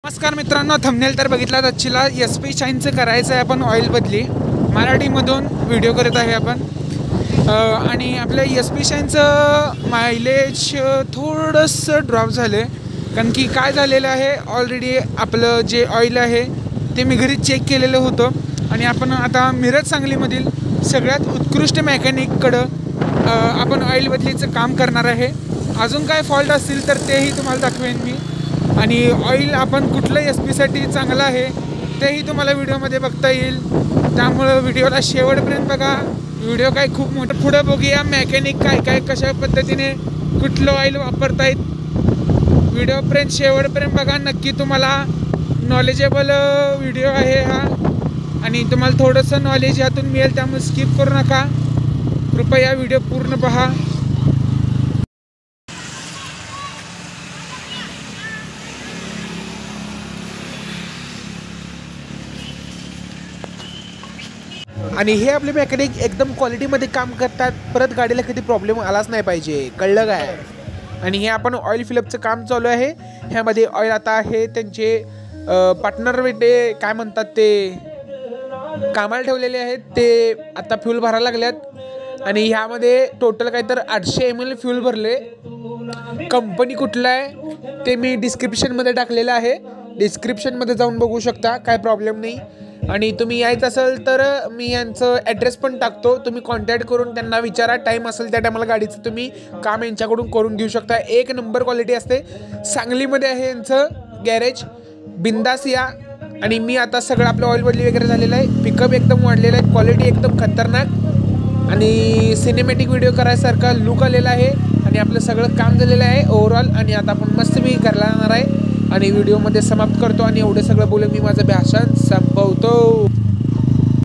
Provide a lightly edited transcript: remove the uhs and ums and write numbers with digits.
नमस्कार मित्रांनो, थंबनेल तर बघितलात. आजचीला SP शाईनचं करायचं आहे आपण ऑइल बदली. मराठीमधून व्हिडिओ करत आहे आपण. आणि आपल्या SP शाईनचं मायलेज थोडंसं ड्रॉप झालं आहे. कारण की काय झालेलं आहे, ऑलरेडी आपलं जे ऑइल आहे ते मी घरी चेक केलेलं होतं आणि आपण आता मिरज सांगलीमधील सगळ्यात उत्कृष्ट मेकॅनिककडं आपण ऑइल बदलीचं काम करणार आहे. अजून काय फॉल्ट असतील तर तेही तुम्हाला दाखवेन मी. आणि ऑइल आपण कुठलं SP साठी चांगलं आहे तेही तुम्हाला व्हिडिओमध्ये बघता येईल. त्यामुळं व्हिडिओला शेवटपर्यंत बघा. व्हिडिओ काय खूप मोठं पुढं बघूया मेकॅनिक काय कशा पद्धतीने कुठलं ऑइल वापरतायत. व्हिडिओपर्यंत शेवटपर्यंत बघा. नक्की तुम्हाला नॉलेजेबल व्हिडिओ आहे हा आणि तुम्हाला थोडंसं नॉलेज यातून मिळेल. त्यामुळे स्किप करू नका, कृपया व्हिडिओ पूर्ण पहा. आणि हे आपले मेकॅनिक एकदम क्वालिटीमध्ये काम करतात. परत गाडीला कधी प्रॉब्लेम आलाच नाही पाहिजे, कळलं काय. आणि हे आपण ऑइल फिलअपचं काम चालू आहे. ह्यामध्ये ऑइल आता आहे त्यांचे पार्टनर वेटे काय म्हणतात ते कामाला ठेवलेले आहेत. ते आता फ्यूल भरायला लागल्यात आणि ह्यामध्ये टोटल काय तर 800 ml फ्यूल भरले. कंपनी कुठला आहे ते मी डिस्क्रिप्शनमध्ये टाकलेलं आहे. डिस्क्रिप्शनमध्ये जाऊन बघू शकता, काय प्रॉब्लेम नाही. आणि तुम्ही यायचं असेल तर मी यांचं ॲड्रेस पण टाकतो. तुम्ही कॉन्टॅक्ट करून त्यांना विचारा. टाईम असेल त्या टायमाला गाडीचं तुम्ही काम यांच्याकडून करून घेऊ शकता. एक नंबर क्वालिटी असते. सांगलीमध्ये आहे यांचं गॅरेज, बिंदास या. आणि मी आता सगळं आपलं ऑइल बदली वगैरे झालेलं आहे. पिकअप एकदम वाढलेलं आहे, क्वालिटी एकदम खतरनाक आणि सिनेमॅटिक व्हिडिओ करायसारखा लुक आलेला आहे. आणि आपलं सगळं काम झालेलं आहे ओव्हरऑल. आणि आता आपण मस्त मी घरला जाणार आहे आणि व्हिडिओमध्ये समाप्त करतो आणि एवढं सगळं बोलून मी माझं भाषण संपवतो.